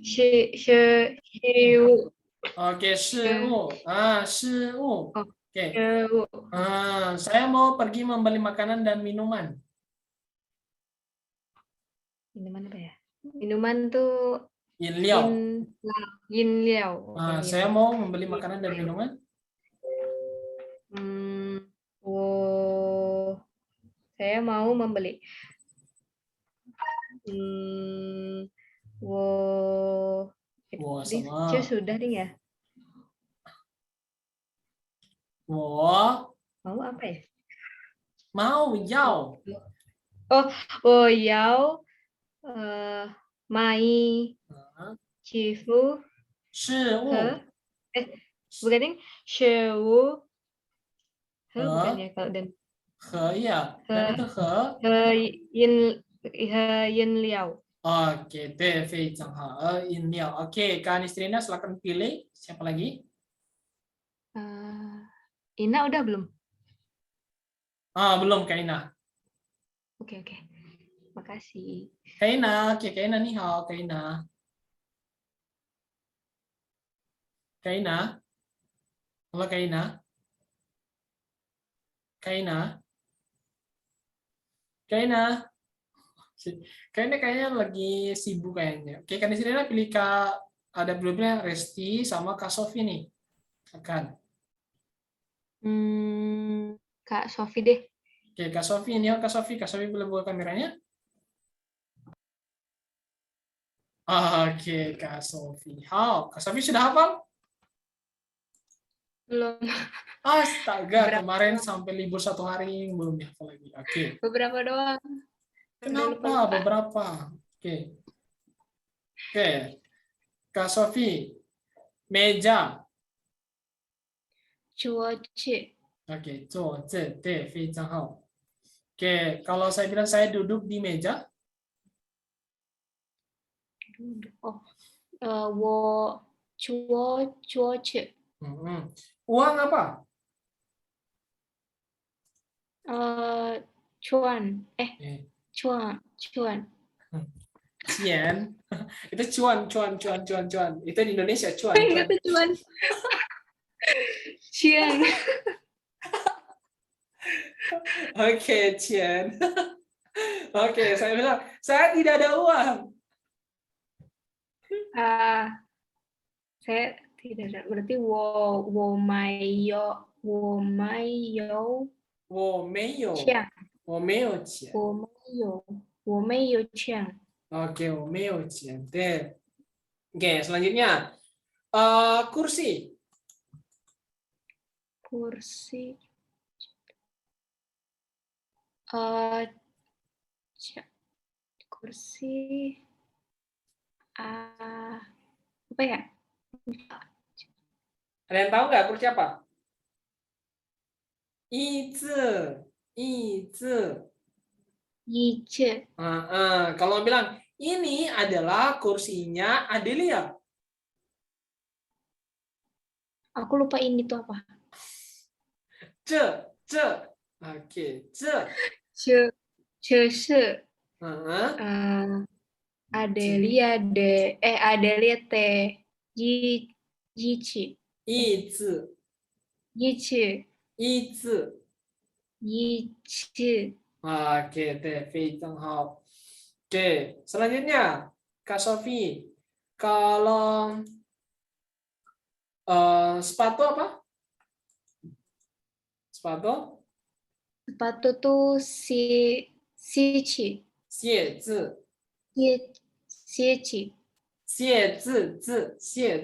事物 Oke, 事物. Ah, 事物. oh, Oke. 事物 Saya mau pergi membeli makanan dan minuman. minuman apa ya? Minuman tuh 饮料. yin liao. Oke, Saya mau membeli makanan dan minuman. Saya mau membeli. Dia sudah nih ya. 我 Mau apa ya? mau 要 我要买几幅事物 bukan ini 食物 bukan ya kalau dan 和 ya dan itu 和 yin liao. Oke, 对，非常好。饮料。Oke, Kak Nistrina silakan pilih. Siapa lagi? Ina udah belum? Belum, Kak Ina. Oke. Makasih. Kak Ina, oke, Kak Ina nih, hao, Kak Ina. Kak Ina. Halo, Kak Ina. Kak Ina. Kak Ina. Kayaknya lagi sibuk kayaknya. Oke, Kak Nistrina pilih Kak, ada belumnya Resti sama Kak Sofi nih. Akan. Kak Sofi deh. Oke, Kak Sofi ini, Kak Sofi. Kak Sofi boleh buka kameranya? Oke, Kak Sofi. Kak Sofi sudah hafal? Belum. Astaga, kemarin sampai libur 1 hari belum dihafal lagi. Oke. Beberapa doang. Kenapa? Lupa. Beberapa. Oke. Kak Sofi, meja. Cuaca. Oke, 坐这对，非常好. Oke, kalau saya bilang saya duduk di meja, cuaca. Uang apa? Cuan. Cuan. Cian. Itu cuan. Itu di Indonesia cuan. Itu cuan. Cian. Oke, cian. Oke, saya bilang saya tidak ada uang. Saya tidak ada. Berarti wo mai yo cian. 我没有钱. wo mai yo cian. Oke, 我没有钱. Deh. Oke, selanjutnya. Kursi. Kursi. Kursi. Apa ya? Ada yang tahu nggak kursi apa? 椅子. Kalau bilang ini adalah kursinya Adelia. Aku lupa ini tuh apa. Oke, 这是 Adelia teh yici. 椅子. Oke, deh, 非常好. Oke, selanjutnya Kak Sofi. Kalau sepatu apa? Sepatu? Sepatu tuh sieci. 鞋子. 鞋子. 鞋子. 鞋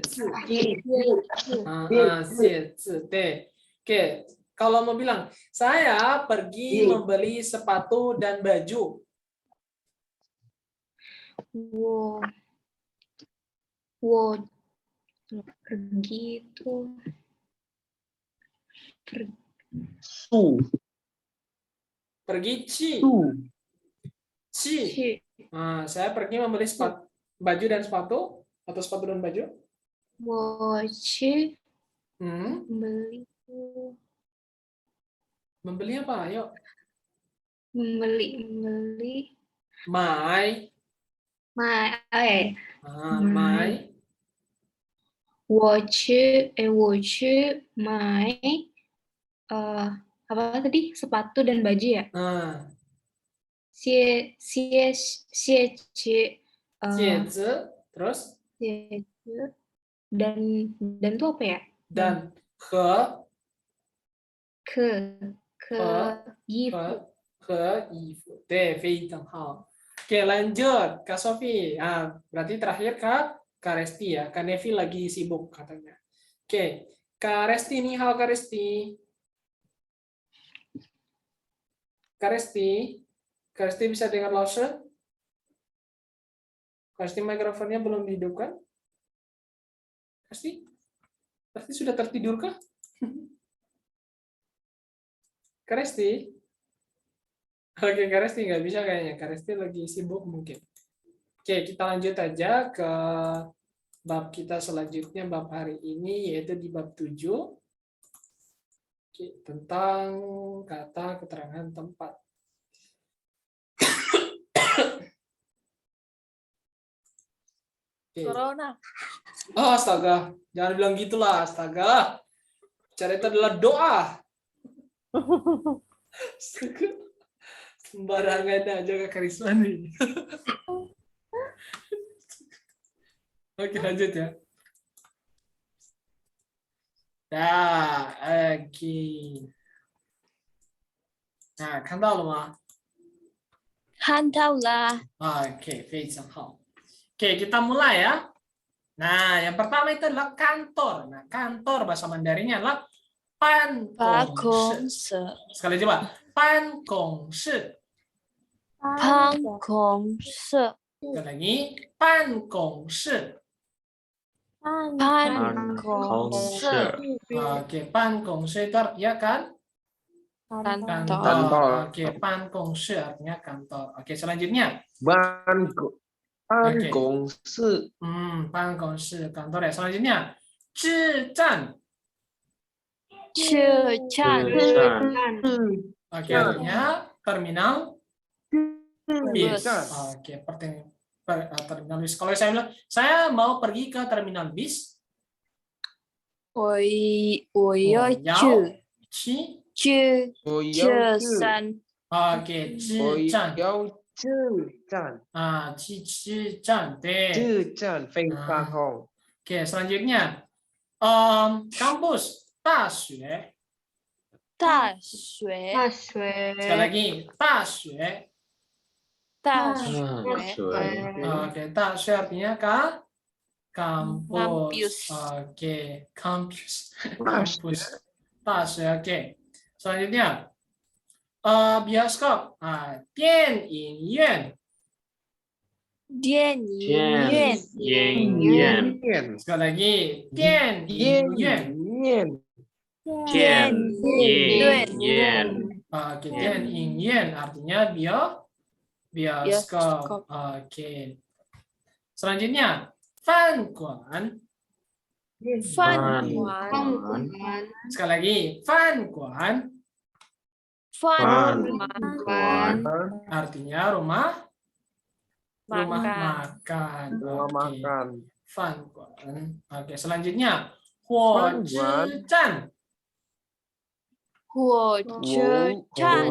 子, deh. Oke, kalau mau bilang saya pergi membeli sepatu dan baju. Pergi tuh. Pergi ci. Saya pergi membeli baju dan sepatu atau sepatu dan baju. Membeli apa? Ayo. Membeli. Mai. 买，哎， 买 我去买apa tadi? Sepatu dan baju ya? 谢谢戒指 terus 谢dan itu apa ya? dan 和衣服衣服对非常好 oke lanjut Kak Sofi berarti terakhir Kak Resti ya Kak Nevi lagi sibuk katanya oke Kak Resti nih halo Kak Resti Kak Resti bisa dengar Lause? Kak Resti mikrofonnya belum dihidupkan Kak Resti sudah tertidur kah? Kak Resti? Oke, Kak Resti nggak bisa kayaknya. Kak Resti lagi sibuk mungkin. Oke, kita lanjut aja ke bab kita selanjutnya, bab hari ini, yaitu di bab 7. Oke, tentang kata keterangan tempat. Oke. Corona. Oh, astaga. Jangan bilang gitulah, astaga. Cara itu adalah doa. Astaga. Sembarangan aja Kak Karisma nih. Oke, lanjut ya. Nah, oke. Nah, 看到了吗？看到了。 Oke, 非常好。Oke, kita mulai ya. Nah, yang pertama itu adalah kantor. Nah, kantor bahasa Mandarinnya adalah 办公室. Sekali coba. 办公室. 办公室。 Sekali lagi. 办公室. 办公室。 Oke, 办公室itu artinya kan? Kantor. Oke, 办公室artinya kantor. Oke, selanjutnya. 办公室， 办公室 kantor ya. Selanjutnya. 智站. 车站。 Oke, artinya terminal bis. Bus. Oke, terminal bis. Kalau saya bilang, saya mau pergi ke terminal bis. 我要去我要去，山。 Oke, 我智站. 要去站，智站, deh. 去站非常好。 Oke, selanjutnya. Kampus, 大学. 大学。 Sekali lagi, 大学. 大学。 Oke, 大学 artinya kampus. Oke, kampus. Kampus. 大学, oke. Selanjutnya. Bioskop. 电影院. 电影院。 Sekali lagi, 电影院. 电影院。 Oke, 电影院 artinya bioskop. Oke. Selanjutnya, 饭馆. 饭馆。 Sekali lagi, 饭馆. 饭馆。 Artinya rumah makan. makan. Rumah Oke. makan. 饭馆. Oke, selanjutnya, 火车站. 火车站。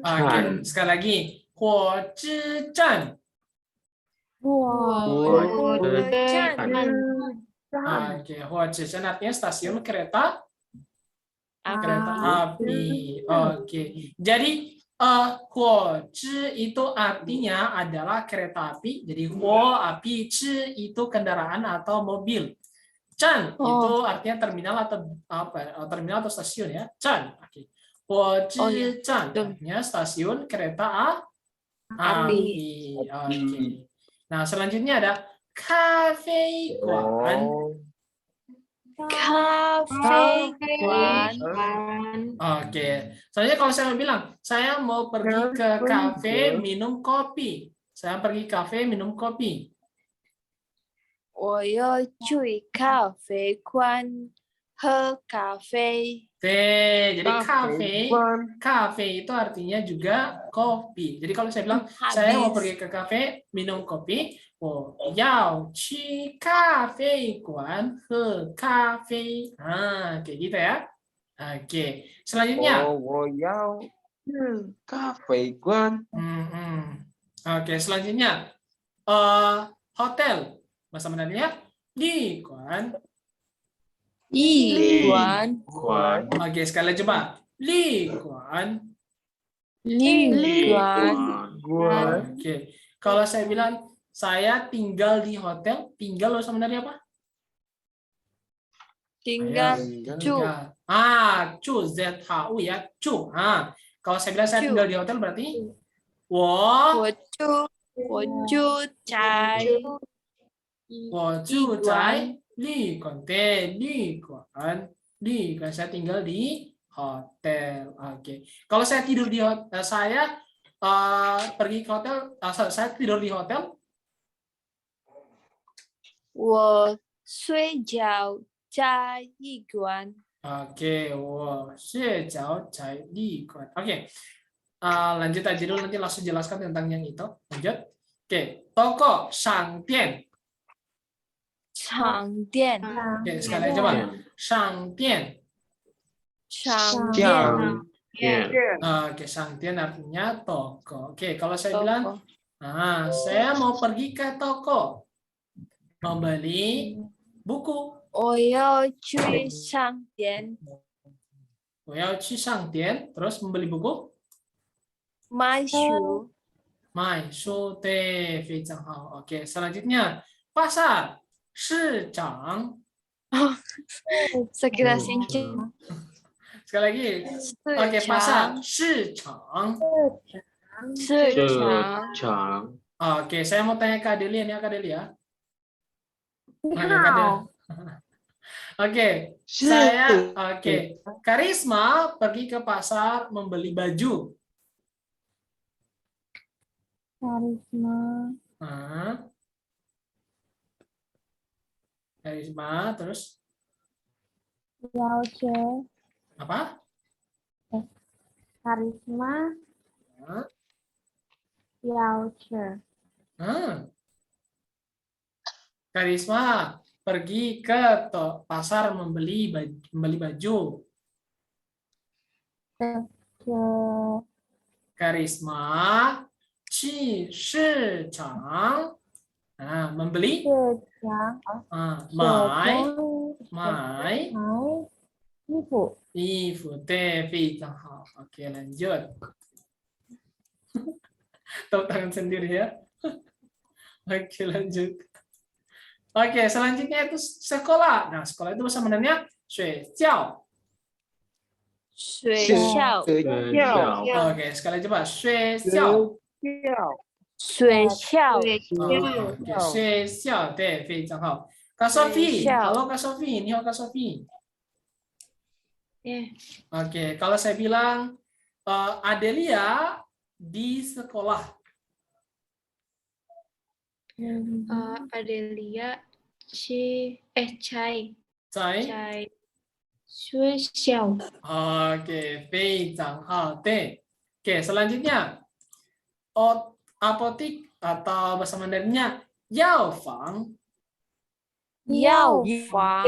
Oke, sekali lagi, 火车站. 火车站。 Oke, 火车站 artinya stasiun kereta kereta api. Oke. Jadi 火车 itu artinya adalah kereta api. Jadi 火 api, 车 itu kendaraan atau mobil. 站 itu artinya terminal atau apa? Terminal atau stasiun ya. 站. Oke. 火车站 artinya stasiun kereta api. Oke. Nah, selanjutnya ada 咖啡馆. 咖啡馆。 Oke, soalnya kalau saya bilang saya mau pergi ke kafe minum kopi, saya pergi kafe minum kopi. 我要去咖啡馆喝咖啡 Jadi Kafe kafe, quan. kafe itu artinya juga kopi. Jadi kalau saya bilang saya mau pergi ke kafe minum kopi, 我要去咖啡馆喝咖啡. Kayak gitu ya. Oke, selanjutnya. 我要去咖啡馆。 Oke, selanjutnya. Hotel. Bahasa Mandarinnya 旅馆. 一馆 馆 Oke, sekali lagi coba. 旅馆. 旅馆 馆 Oke, kalau saya bilang saya tinggal di hotel, tinggal bahasa Mandarin apa? tinggal住 Tinggal. Cu, Z H U ya, cu. Kalau saya bilang saya Cu. tinggal di hotel berarti 我我住在住在旅馆. Saya tinggal di hotel. Oke. Kalau saya tidur di hotel, saya pergi ke hotel, saya tidur di hotel. 我睡觉在一馆 Oke, 我睡觉在旅馆. Oke. Lanjut aja dulu, nanti langsung jelaskan tentang yang itu. Lanjut. Oke, toko, 商店. 商店 Oke, sekali lagi coba. 商店. 商店 Jam. Oke, 商店 artinya toko. Oke, kalau saya bilang, toko saya mau pergi ke toko membeli buku. 我要去商店 我要去商店, terus membeli buku. 买书买书, deh, 非常好. Oke, selanjutnya pasar, 市场. segera sincang Sekali lagi. Oke, pasar, 市场. 市场 场 Oke, saya mau tanya Kak Delia nih, Kak Delia. Oke, Karisma pergi ke pasar membeli baju. Karisma, terus 要去 apa? Karisma 要去 Karisma pergi ke pasar membeli baju. 去 Karisma 去市场 membeli 市场 买衣服 deh, 非常好. Oke, lanjut. Tepuk tangan sendiri ya. Oke, lanjut. Oke, selanjutnya itu sekolah. Nah, sekolah itu bahasa Mandarinnya 学校. 学校 Oke, sekali coba 学校. 学校 Oke, 学校 deh, 非常好. Kak Sofi, 学校 halo Kak Sofi, ini Kak Sofi. Ya. Oke, kalau saya bilang Adelia di sekolah. Adelia 在 Cai. 学校 Oke, 非常好 deh. Oke, selanjutnya apotik atau bahasa Mandarinnya 药房. 药房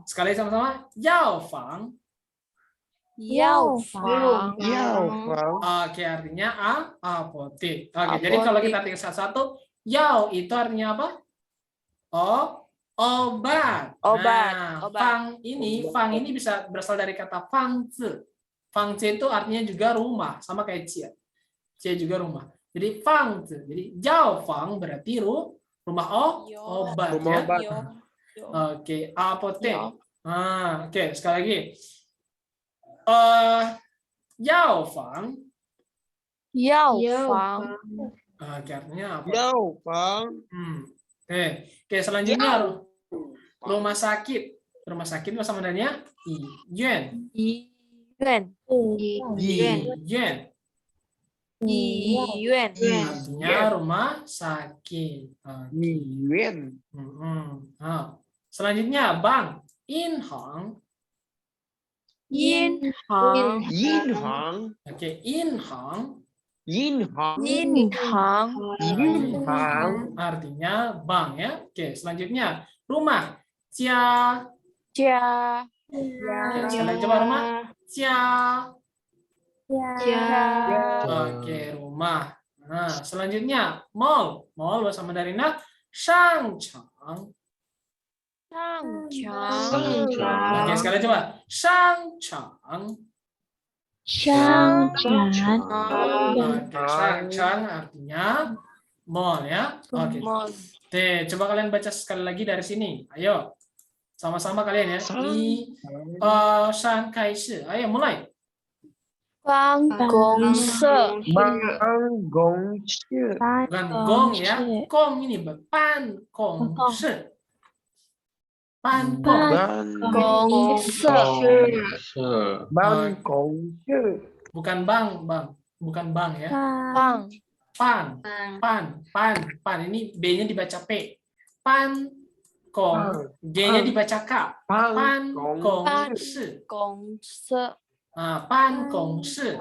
Sekali sama-sama 药房. 药房 Oke, artinya apotik. Oke, jadi kalau kita artikan satu-satu, yao itu artinya apa? Obat. Nah, fang ini bisa berasal dari kata fangzi. Fangzi itu artinya juga rumah, sama kayak cie. Cie juga rumah. Jadi fangzi. Jadi yao fang berarti rumah obat ya. Oke, apotek. Oke, sekali lagi. Yao fang. Oke, artinya apa? Oke, selanjutnya rumah sakit. Rumah sakit bahasa Mandarinnya yuan. Artinya rumah sakit. Selanjutnya bank. 银行 银行 银行 oke 银行银行银行 银行 artinya bank ya. Oke, selanjutnya rumah. Jia.家 Oke, sekali lagi coba rumah. Jia. Oke, rumah. Nah, selanjutnya mall. Mall bahasa Mandarinnya shangchang. 商场 Oke, sekali lagi coba. Shangchang. 商场 Oke, shangchang artinya mall ya. Oke. mall Oke, coba kalian baca sekali lagi dari sini. Ayo. Sama-sama kalian ya. Shan kai shi. Ayo mulai. 办公室 办公室 Bukan gong ya. Gong ini ban gong shi. Ban gong. 办公室办公室 Bukan bang, bang. Bukan bang ya. 办 Pan. Ini B-nya dibaca P. Pan gong. G-nya dibaca K. Pan gong shi. 公室 Pan gong shi.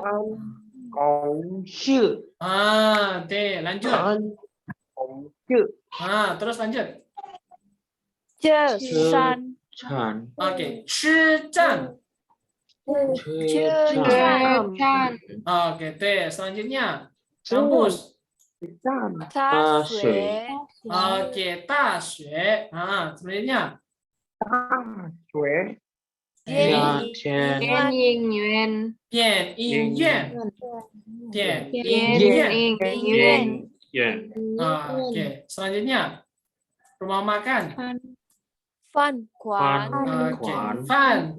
公室 Oke, lanjut. 公室 Terus lanjut. 这山 产 Oke, Shijan. 这站 Oke, T. Selanjutnya, kampus. 大学 Oke, Daxue. Selanjutnya, 大学电电影影院，电影院。电影电院。影院， Oke, selanjutnya, rumah makan. 饭馆 Oke, Fan.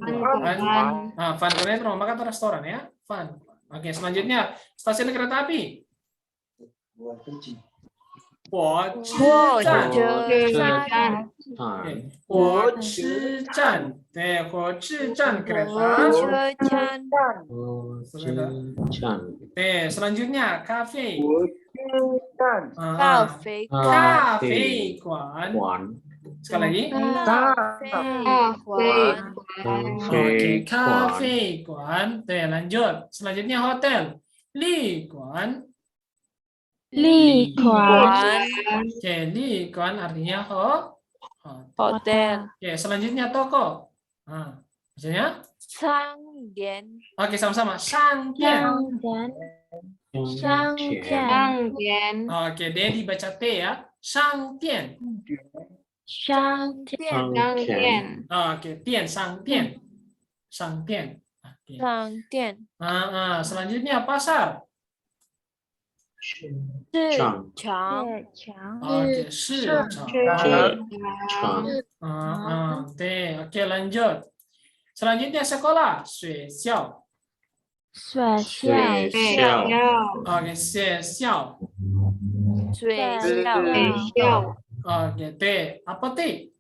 Fan itu rumah makan atau restoran ya. Fan. Oke, selanjutnya, stasiun kereta api. 火车站。火车站。对，火车站 kereta. 车站 Oke, selanjutnya kafe. 火车站 咖啡馆 Kafe kuan. Sekali lagi. 咖啡馆 Oke, kafe kuan. Oke, lanjut. Selanjutnya hotel. Li kuan. 立款 Oke, li kuan artinya hotel. hotel Oke, selanjutnya toko. Misalnya. 商店 Oke, sama-sama. Shangdian. 商店商店， Oke, D dibaca T ya. Shangdian. 商店店商店， Oke, Tian, Shangdian. Shangdian. Oke. 商店 Selanjutnya pasar. 市场 墙 Oke, Shichang. T. Oke, lanjut. Selanjutnya sekolah. Xuexiao. 学校 Oke, Xuexiao. 学学校校， Oke, T. Apa T?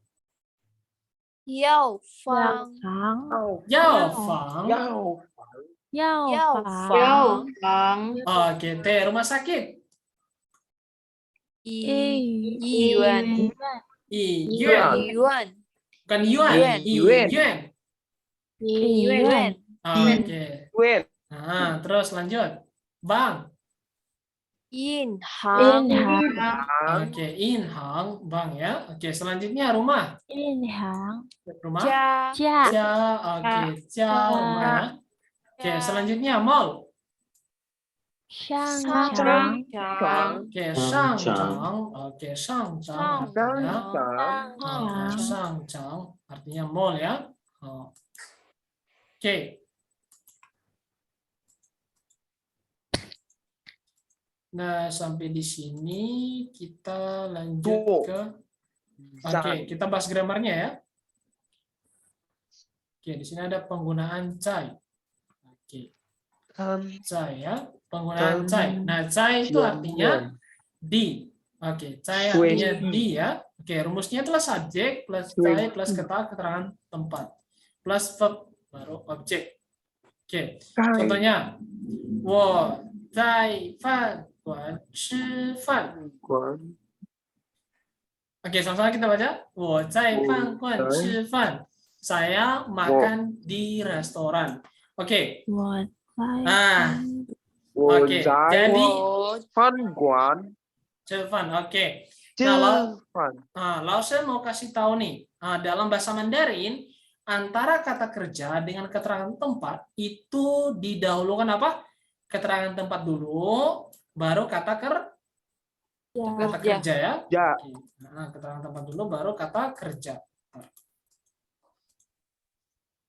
药房房 Yao Fang. 药药房药房， Oke, T. Rumah sakit. 医院 Yuan. 医院 Bukan yuan. Yuan. Yuan. 医院 院 Oke. 院 Terus lanjut. Bank. 银行 Oke, inhang, bank ya. Oke, selanjutnya rumah. 银行 Rumah. 家 家 Jia. Oke, jia rumah ya. Oke, selanjutnya mall. 商商场 场 Oke, shangchang. Oke, shangchang artinya. Oke, shangchang artinya mall ya. Oke. Nah, sampai di sini kita lanjut ke. Oke, kita bahas gramarnya ya. Oke, di sini ada penggunaan cai. Oke, cai ya, penggunaan cai. Nah, cai itu artinya di. Oke, cai artinya di ya. Oke, rumusnya adalah subjek plus cai plus keterangan tempat plus verb baru objek. Oke, contohnya, 我在饭馆吃饭. Oke, sama-sama kita baca. 我在饭馆吃饭. Saya makan di restoran. Oke. 我在 Nah, 我 oke. 在 Jadi 饭馆 Cevan, oke. 吃 Nah, 饭。 lalu saya mau kasih tahu nih, dalam bahasa Mandarin, antara kata kerja dengan keterangan tempat itu didahulukan apa? Keterangan tempat dulu, baru kata kerja ya. Ya. Oke. Nah, keterangan tempat dulu, baru kata kerja.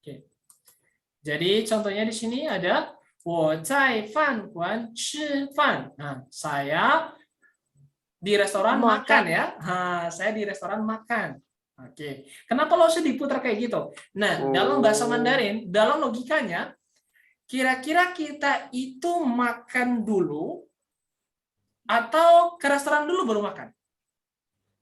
Oke. Jadi contohnya di sini ada 我在饭馆吃饭. Nah, saya di restoran makan ya. Saya di restoran makan. Oke. Kenapa lo harus diputar kayak gitu? Nah, dalam bahasa Mandarin, dalam logikanya, kira-kira kita itu makan dulu atau ke restoran dulu baru makan?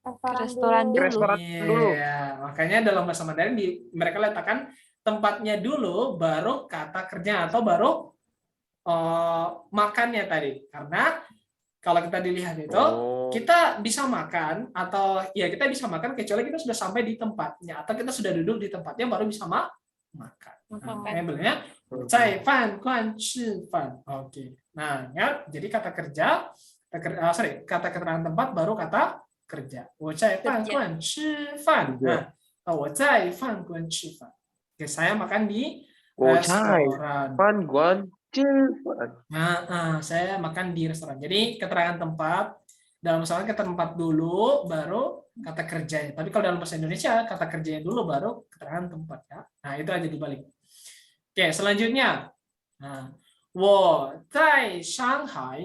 Ke restoran dulu. Restoran dulu. Iya, makanya dalam bahasa Mandarin mereka letakkan tempatnya dulu, baru kata kerja atau baru makannya tadi. Karena kalau kita dilihat itu, kita bisa makan atau ya kita bisa makan kecuali kita sudah sampai di tempatnya atau kita sudah duduk di tempatnya baru bisa makan. Makanya bilangnya 在饭馆吃饭. Oke. Nah, ya, jadi kata kerja, kata keterangan tempat baru kata kerja. 我在饭馆吃饭. Nah, 我在饭馆吃饭. Oke, saya makan di 我在 restoran. 饭馆吃饭。 Nah, saya makan di restoran. Jadi keterangan tempat dalam misalnya kata tempat dulu, baru kata kerjanya. Tapi kalau dalam bahasa Indonesia kata kerjanya dulu, baru keterangan tempat ya. Nah, itu aja dibalik. Oke, selanjutnya. Nah, 我在上海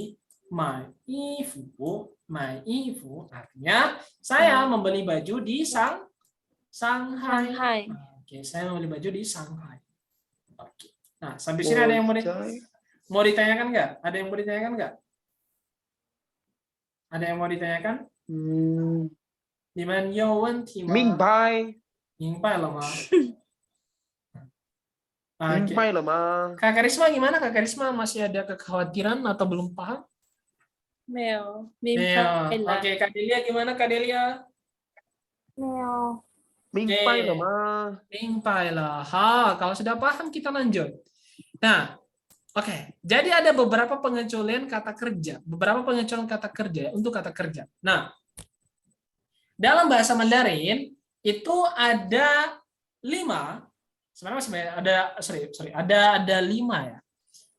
买衣服，买衣服 artinya saya membeli baju di Shanghai. Shanghai. Oke, saya membeli baju di Shanghai. Oke. Nah, sampai sini ada yang mau ditanyakan nggak? Ada yang mau ditanyakan nggak? Ada yang mau ditanyakan? 你们有问题吗？明白。明白了吗？明白了吗？ Kak Karisma gimana? Kak Karisma masih ada kekhawatiran atau belum paham? 没有， Iya. Oke, Kak Delia gimana Kak Delia? 没有。明白了吗？ Mingpailah. Kalau sudah paham kita lanjut. Nah, oke. Jadi ada beberapa pengecualian kata kerja, beberapa pengecualian kata kerja untuk kata kerja. Nah, dalam bahasa Mandarin itu ada 5. Sebenarnya ada 5 ya.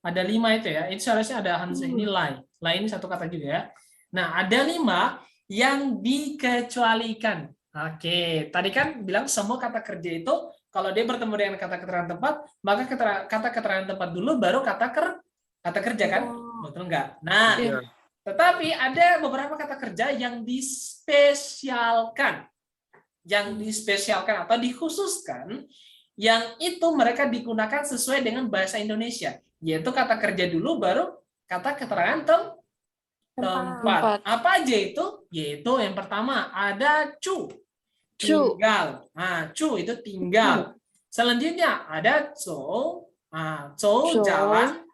Ada 5 itu ya. Itu seharusnya ada Hansa ini lai. Lai ini satu kata juga ya. Nah, ada 5 yang dikecualikan. Oke, tadi kan bilang semua kata kerja itu kalau dia bertemu dengan kata keterangan tempat, maka kata keterangan tempat dulu baru kata kerja kan? Betul nggak? Nah, tetapi ada beberapa kata kerja yang dispesialkan. Yang dispesialkan atau dikhususkan yang itu mereka digunakan sesuai dengan bahasa Indonesia, yaitu kata kerja dulu baru kata keterangan tempat. Apa aja itu? Yaitu yang pertama ada cu. Tinggal. Nah, cu itu tinggal. Selanjutnya ada zhou. Zhou jalan.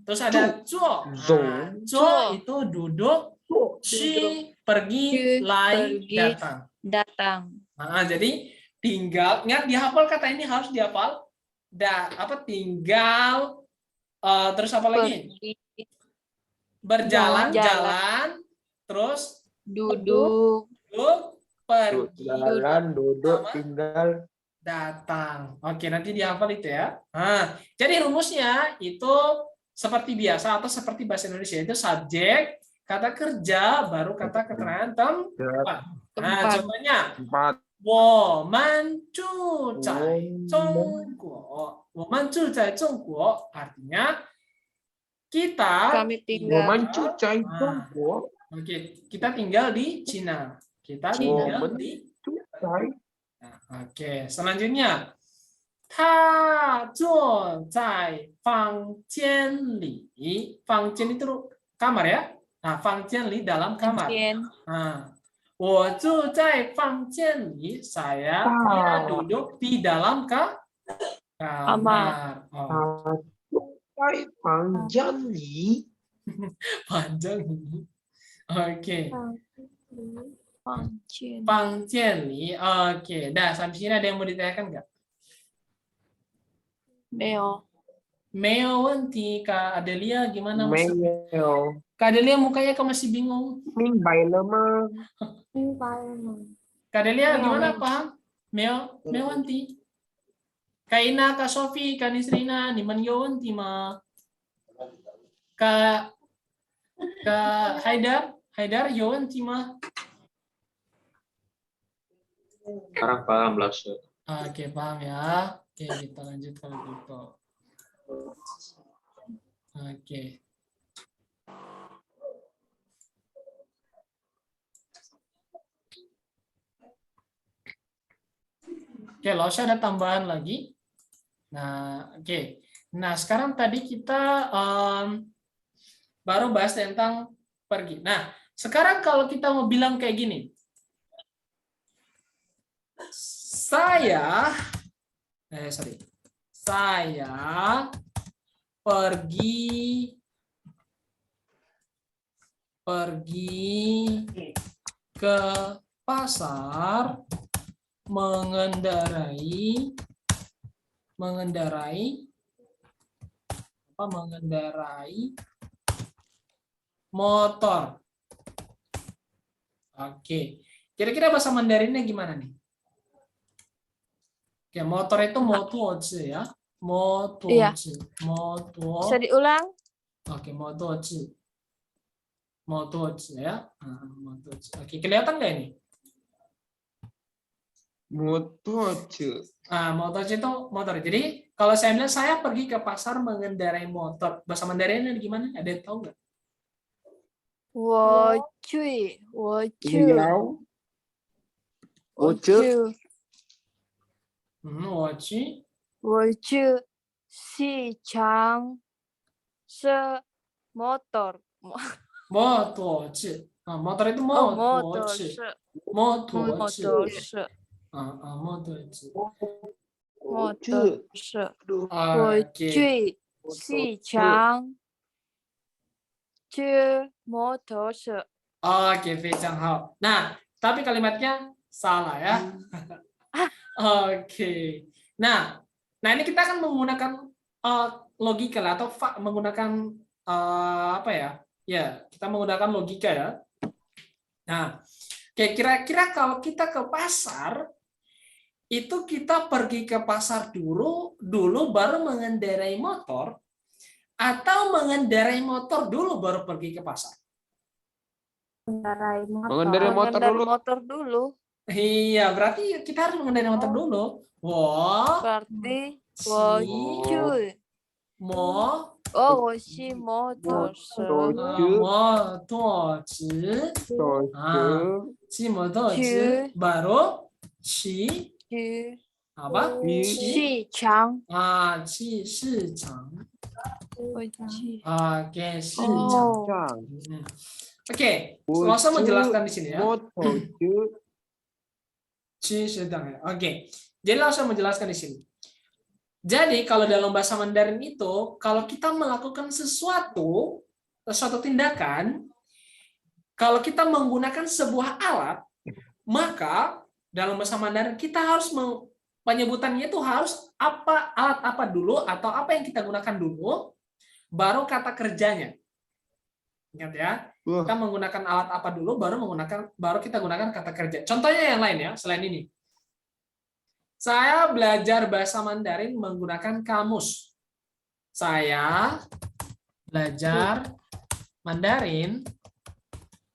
Terus ada zuo. Zuo itu duduk. Shi pergi, lai datang. Nah, jadi tinggal. Ingat dihafal kata ini harus dihafal. Tinggal. Terus apa lagi? Berjalan, jalan. Terus duduk. Pergi, jalan, duduk, tinggal, datang. Oke, nanti dihafal itu ya. Nah, jadi rumusnya itu seperti biasa atau seperti bahasa Indonesia itu subjek, kata kerja, baru kata keterangan tempat. Nah, contohnya, 我们住在中国. 我们住在中国 artinya Kami tinggal. 我们住在中国。 Oke, kita tinggal di Cina. Kita tinggal di Oke, selanjutnya. 他坐在房间里. 房间itu kamar ya. Nah, 房间里 dalam kamar. Nah, 我住在房间里. Saya duduk di dalam kamar. Panjang nih. Panjang. Oke. 房间房间里. Oke, dah sampai sini ada yang mau ditanyakan nggak? 没有 Meo Wenti, Kak Adelia gimana maksudnya? Meo. Kak Adelia mukanya kok masih bingung? Minh bày lắm á. 明白了吗 Kak Adelia Meo gimana Wenti. paham? Meo Wenti. Kak Ina, Kak Sofi, Kak Nisrina, Niman Yo Wenti mah. Kak Haidar Yo Wenti mah. Sekarang paham lah, Syed. Oke, paham ya. Oke, kita lanjut kalau gitu. Oke. Oke, loh, saya ada tambahan lagi. Nah, oke. Nah, sekarang tadi kita baru bahas tentang pergi. Nah, sekarang kalau kita mau bilang kayak gini. Saya pergi ke pasar mengendarai motor. Oke. Kira-kira bahasa Mandarinnya gimana nih? Oke, motor itu motoci ya. Iya. Motor. Bisa diulang? Oke, motoci ya. Motoci. Oke, kelihatan nggak ini? Motoci. Motoci itu motor. Jadi kalau saya bilang saya pergi ke pasar mengendarai motor, bahasa Mandarinnya gimana? Ada yang tahu nggak? 我去 Liao. Oce. 我去市场是 motor. Motoci. Motor itu motor motoci. 是 Motoci. motor 是 Motoci. motor 是我 Oke. 去市场去 motor 是 Oke, Fei-Chang-hao. Nah, tapi kalimatnya salah ya. Oke. Nah, ini kita akan menggunakan logika lah, atau menggunakan apa ya? Ya, kita menggunakan logika ya. Nah, kira-kira kalau kita ke pasar, itu kita pergi ke pasar dulu baru mengendarai motor, atau mengendarai motor dulu baru pergi ke pasar? mengendarai Mengendarai motor dulu. Iya, berarti kita harus mengendarai motor dulu. Wah, berarti 我去摩我是 motor 是摩托车 骑摩托车 baru 骑 去 apa? 市场 去市场。我去 Oke, 市场。Oke, langsung menjelaskan di sini ya. Sedang ya. Oke. Jadi langsung menjelaskan di sini. Jadi kalau dalam bahasa Mandarin itu, kalau kita melakukan sesuatu tindakan, kalau kita menggunakan sebuah alat, maka dalam bahasa Mandarin kita harus penyebutannya itu harus alat apa dulu, atau apa yang kita gunakan dulu, baru kata kerjanya. Ingat ya, kita menggunakan alat apa dulu, baru kita gunakan kata kerja. Contohnya yang lain ya, selain ini. Saya belajar bahasa Mandarin menggunakan kamus. Saya belajar Mandarin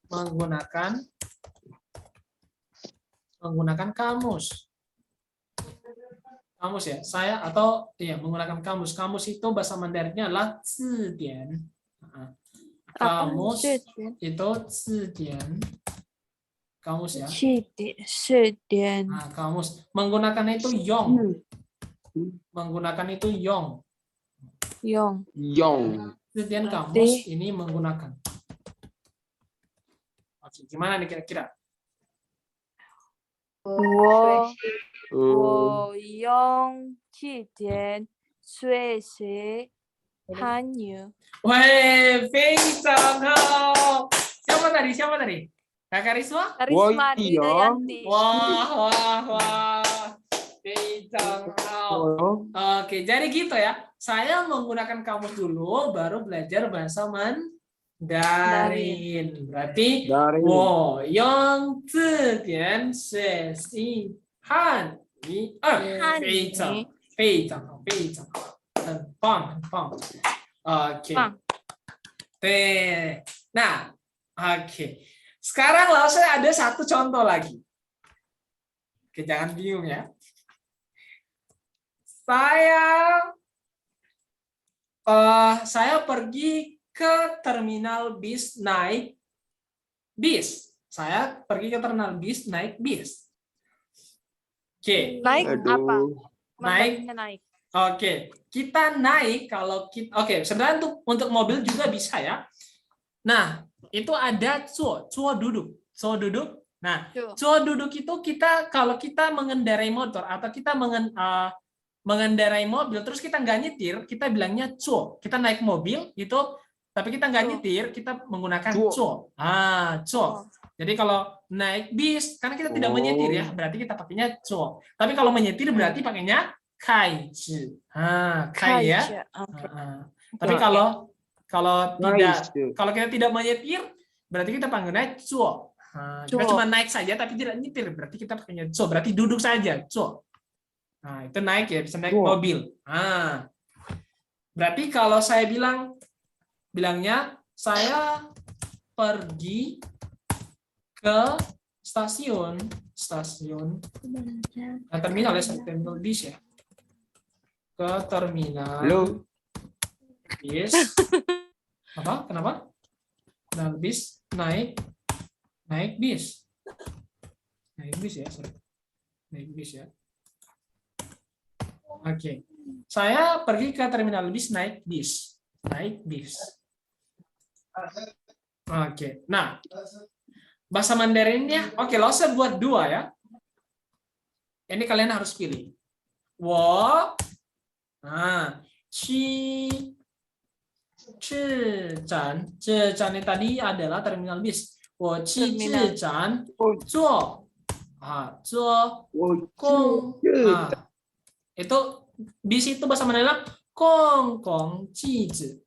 menggunakan kamus. Kamus ya, saya atau menggunakan kamus. Kamus itu bahasa Mandarinnya adalah zidian. Kamus itu zidian. Kamus ya. Kamus. Menggunakan itu yong. Menggunakan itu yong. Zidian kamus ini menggunakan. Oke, gimana nih kira-kira? 我用字典学习汉语。 Weh, 非常好. Siapa tadi? Kakak Risma? Karisma Woyo. Didayanti. Wah. Oke, jadi gitu ya. Saya menggunakan kamus dulu, baru belajar bahasa Mandarin. Berarti Dari 我用字典学习汉语非常非常好，非常好，很棒，很棒。Oke. 棒 Nah, oke. Sekarang saya ada satu contoh lagi. Oke, jangan bingung ya. Saya pergi ke terminal bis naik bis. Saya pergi ke terminal bis naik bis. Oke. Naik apa? Aduh. Mandarinya naik. Oke, kita naik kalau kita sebenarnya untuk mobil juga bisa ya. Nah, itu ada cuo duduk. Nah, cuo duduk itu kalau kita mengendarai motor atau kita mengendarai mobil terus kita nggak nyetir, kita bilangnya cuo. Kita naik mobil itu tapi kita nggak nyetir, kita menggunakan cuo. Cuo. Jadi kalau naik bis karena kita tidak menyetir ya, berarti kita pakainya cuo. Tapi kalau menyetir berarti pakainya kai ya. Tapi kalau kita tidak menyetir berarti kita panggilnya cuo. Kita cuma naik saja tapi tidak nyetir berarti kita pakainya cuo. Berarti duduk saja cuo. Nah, itu naik ya, bisa naik mobil. Berarti kalau saya bilangnya saya pergi ke stasiun terminal ya, terminal bis ya. Ke terminal bis. Apa? Kenapa? Terminal bis naik bis. Naik bis ya, sorry. Naik bis ya. Oke. Saya pergi ke terminal bis naik bis. Oke. Nah, bahasa Mandarinnya, oke, saya buat 2 ya. Ini kalian harus pilih. Wo, Zhan ini tadi adalah terminal bis. Wo qi zhan zuo gong. Itu bis itu bahasa Mandarin gong gong qi zi.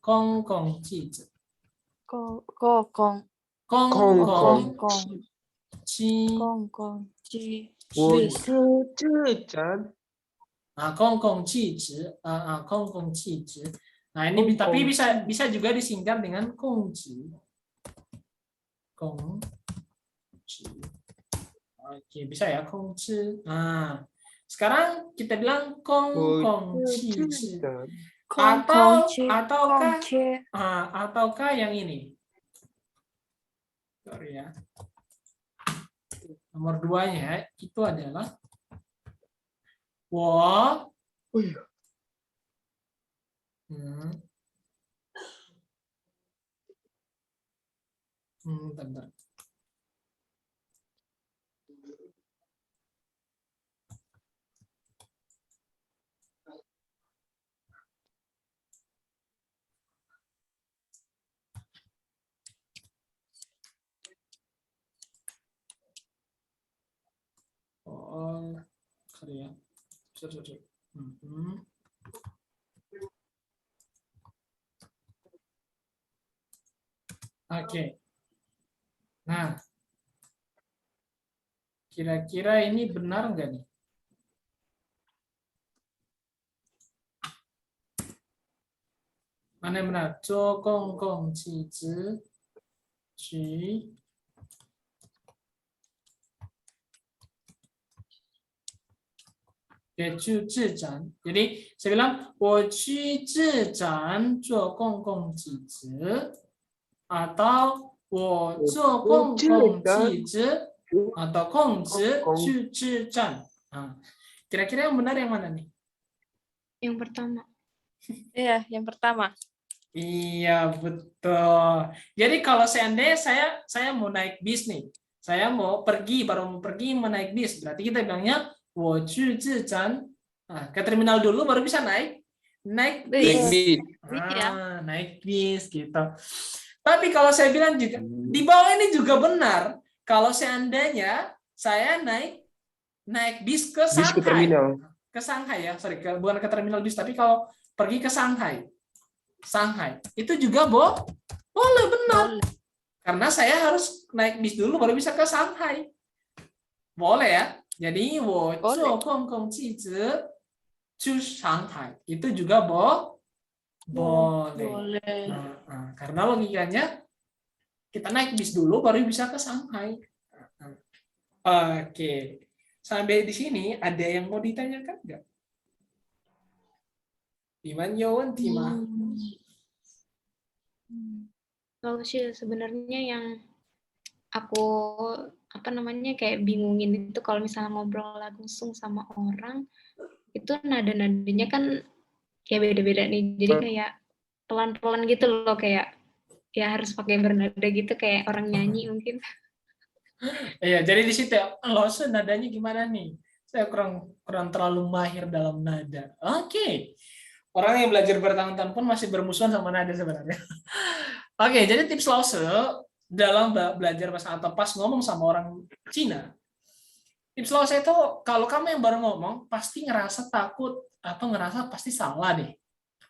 Nah, ini tapi bisa juga disingkat dengan kongji. Oke, bisa ya kongji. Nah, sekarang kita bilang kongji. Ataukah yang ini? Sorry ya. Nomor 2-nya itu adalah wo. Bentar. Karya. Oke. Nah, kira-kira ini benar nggak nih? Mana yang benar? Zuo gong gong qi zi qu. Jadi saya bilang 我去智展做公共集资 atau 我做公共集资 atau 公职去智展. Kira-kira yang benar yang mana nih? Yang pertama. Iya, yang pertama. Iya, betul. Jadi kalau seandainya saya mau naik bis nih, saya baru mau pergi naik bis, berarti kita bilangnya 我去智展. Ke terminal dulu baru bisa naik bis. Naik bis gitu. Tapi kalau saya bilang juga di bawah ini juga benar. kalau seandainya saya naik bis ke Bis ke Shanghai. terminal. Ke Shanghai ya, sorry, bukan ke terminal bis, tapi kalau pergi ke Shanghai. Shanghai. Itu juga boleh, benar. Karena saya harus naik bis dulu baru bisa ke Shanghai. Boleh ya. Jadi, 我坐公共汽车去Shanghai. Itu juga boleh. Karena logikanya kita naik bis dulu baru bisa ke Shanghai. Oke. Sampai di sini ada yang mau ditanyakan nggak? Iman Yowanti mah. Kalau sih sebenarnya yang aku kayak bingungin itu kalau misalnya ngobrol langsung sama orang itu nada-nadanya kan kayak beda-beda nih. Jadi kayak pelan-pelan gitu loh, kayak ya harus pakai bernada gitu kayak orang nyanyi mungkin. Iya, jadi di situ Lawson nadanya gimana nih? Saya kurang terlalu mahir dalam nada. Oke. Orang yang belajar bertahun-tahun pun masih bermusuhan sama nada sebenarnya. Oke, jadi tips Lawson dalam belajar bahasa atau pas ngomong sama orang Cina. Tips Lawson itu kalau kamu yang baru ngomong pasti ngerasa takut atau ngerasa pasti salah deh.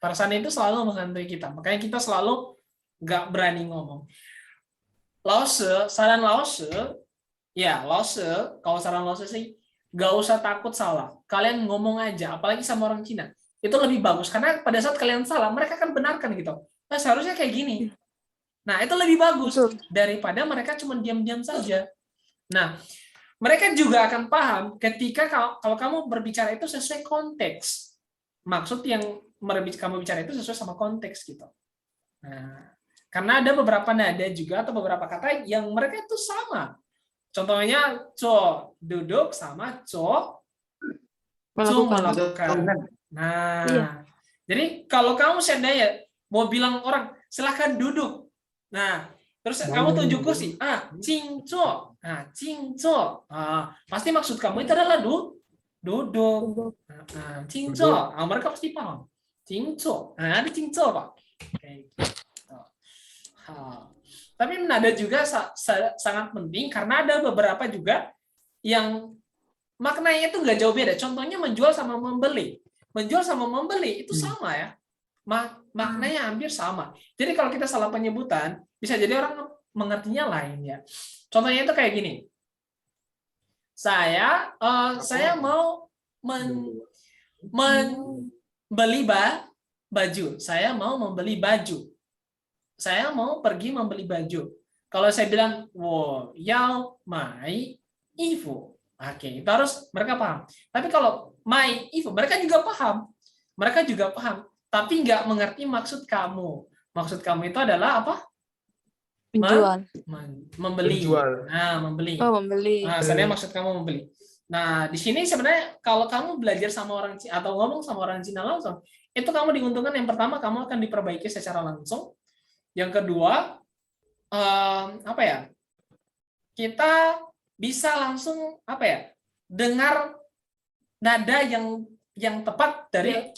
Perasaan itu selalu menghantui kita. Makanya kita selalu nggak berani ngomong. Saran Lause, kalau saran Lause sih, gak usah takut salah. Kalian ngomong aja, apalagi sama orang Cina. Itu lebih bagus, karena pada saat kalian salah, mereka akan benarkan gitu. Nah, seharusnya kayak gini. Nah, itu lebih bagus daripada mereka cuma diam-diam saja. Nah, mereka juga akan paham ketika kalau kamu berbicara itu sesuai konteks. Maksud yang kamu bicara itu sesuai sama konteks gitu. Nah, karena ada beberapa nada juga atau beberapa kata yang mereka itu sama. Contohnya duduk sama melakukan. Nah, jadi kalau kamu seandainya mau bilang orang silahkan duduk. Nah, terus kamu tunjuk kursi. Cingco. Pasti maksud kamu itu adalah duduk. Cingco. Mereka pasti paham. Cingco. Ada cingco, Pak. Kayak gitu. Tapi nada juga sangat penting karena ada beberapa juga yang maknanya itu nggak jauh beda. Contohnya menjual sama membeli. Menjual sama membeli itu sama ya. Maknanya hampir sama. Jadi kalau kita salah penyebutan, bisa jadi orang mengertinya lain ya. Contohnya itu kayak gini. Saya mau membeli baju. Saya mau membeli baju. Saya mau pergi membeli baju. Kalau saya bilang, 我要买衣服. Oke, itu harus mereka paham. Tapi kalau 买衣服, mereka juga paham. Tapi nggak mengerti maksud kamu. Maksud kamu itu adalah apa? Menjual. Membeli. Menjual. Nah, membeli. Membeli. Nah, sebenarnya maksud kamu membeli. Nah, di sini sebenarnya kalau kamu belajar sama orang Cina atau ngomong sama orang Cina langsung, itu kamu diuntungkan yang pertama kamu akan diperbaiki secara langsung. Yang kedua, kita bisa langsung dengar nada yang tepat dari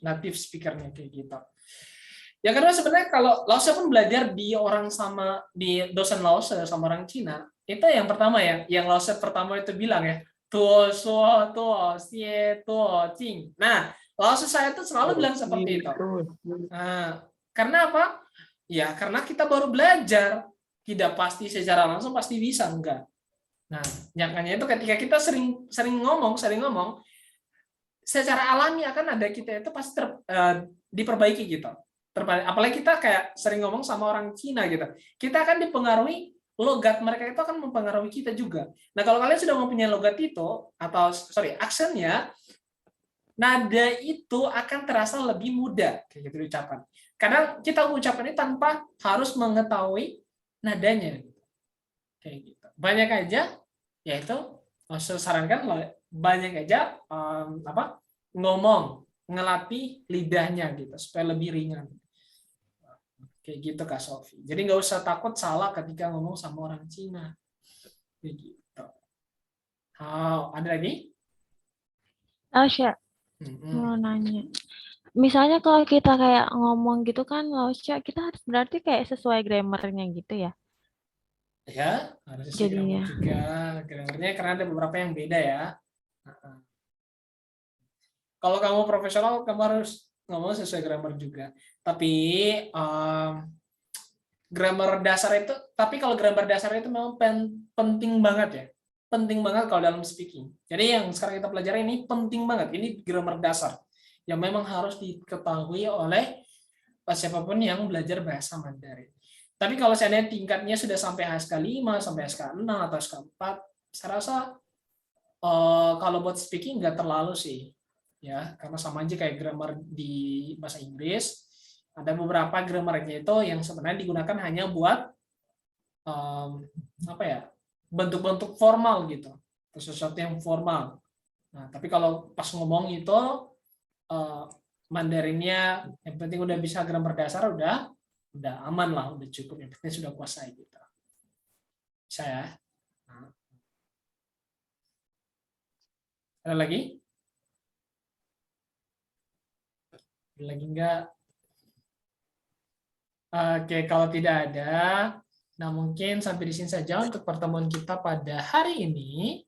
native speaker-nya kayak gitu. Yang kedua sebenarnya kalau Lause pun belajar di dosen Lause sama orang Cina, itu yang pertama ya, yang Lause pertama itu bilang ya, tuo suo tuo xie tuo jing. Nah, Lause saya itu selalu bilang seperti itu. Nah, karena apa? Ya, karena kita baru belajar, tidak pasti secara langsung pasti bisa, enggak. Nah, nyakanya itu ketika kita sering ngomong, secara alami akan ada kita itu pasti diperbaiki gitu. Apalagi kita kayak sering ngomong sama orang Cina gitu. Kita akan dipengaruhi logat mereka itu akan mempengaruhi kita juga. Nah, kalau kalian sudah mempunyai logat itu aksennya, nada itu akan terasa lebih mudah kayak gitu diucapkan. Kadang kita ucapkan ini tanpa harus mengetahui nadanya. Kayak gitu. Banyak aja, yaitu saya sarankan banyak aja ngomong, ngelatih lidahnya gitu supaya lebih ringan. Kayak gitu Kak Sofi. Jadi nggak usah takut salah ketika ngomong sama orang Cina. Kayak gitu. Ada lagi? Asya, mau nanya. Misalnya kalau kita kayak ngomong gitu kan, Lausya, kita harus berarti kayak sesuai grammarnya gitu ya? Ya, harus sesuai Jadinya. grammar juga. Grammarnya karena ada beberapa yang beda ya. Kalau kamu profesional, kamu harus ngomong sesuai grammar juga. Tapi grammar dasar itu, tapi kalau grammar dasar itu memang penting banget ya. Penting banget kalau dalam speaking. Jadi yang sekarang kita pelajari ini penting banget. Ini grammar dasar yang memang harus diketahui oleh siapapun yang belajar bahasa Mandarin. Tapi kalau seandainya tingkatnya sudah sampai HSK5, sampai HSK6 atau HSK4, saya rasa kalau buat speaking nggak terlalu sih. Ya, karena sama aja kayak grammar di bahasa Inggris. Ada beberapa grammarnya itu yang sebenarnya digunakan hanya buat apa ya, bentuk-bentuk formal gitu, sesuatu yang formal. Nah, tapi kalau pas ngomong itu Mandarinnya yang penting udah bisa grammar dasar, udah aman lah, udah cukup, yang penting sudah kuasai gitu. Saya. Nah. Ada lagi? Ada lagi enggak? Oke, kalau tidak ada, nah mungkin sampai di sini saja untuk pertemuan kita pada hari ini.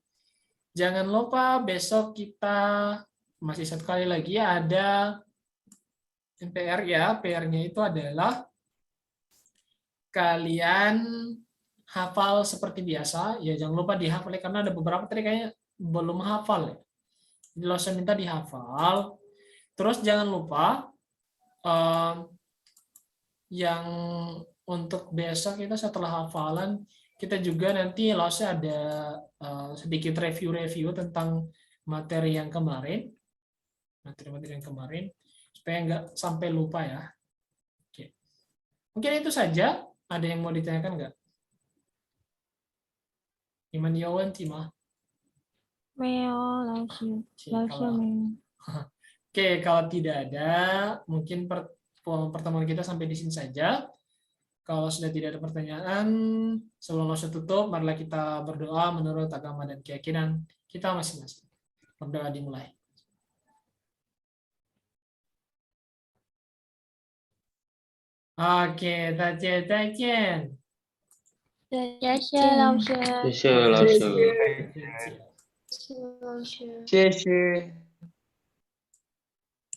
Jangan lupa besok kita masih satu kali lagi ada PR ya. PR-nya itu adalah kalian hafal seperti biasa. Ya jangan lupa dihafal karena ada beberapa tadi kayaknya belum hafal ya. Jadi saya minta dihafal. Terus jangan lupa yang untuk besok kita setelah hafalan kita juga nanti Lause ada sedikit review tentang materi yang kemarin, materi yang kemarin supaya nggak sampai lupa ya. Oke. Mungkin itu saja. Ada yang mau ditanyakan nggak? Iman Yawan Timah. Oke, kalau tidak ada, mungkin pertemuan kita sampai di sini saja. Kalau sudah tidak ada pertanyaan, sebelum Lause tutup, marilah kita berdoa menurut agama dan keyakinan kita masing-masing. Berdoa dimulai. Oke, 大家再见。谢谢老师。谢谢老师，是老师。谢谢。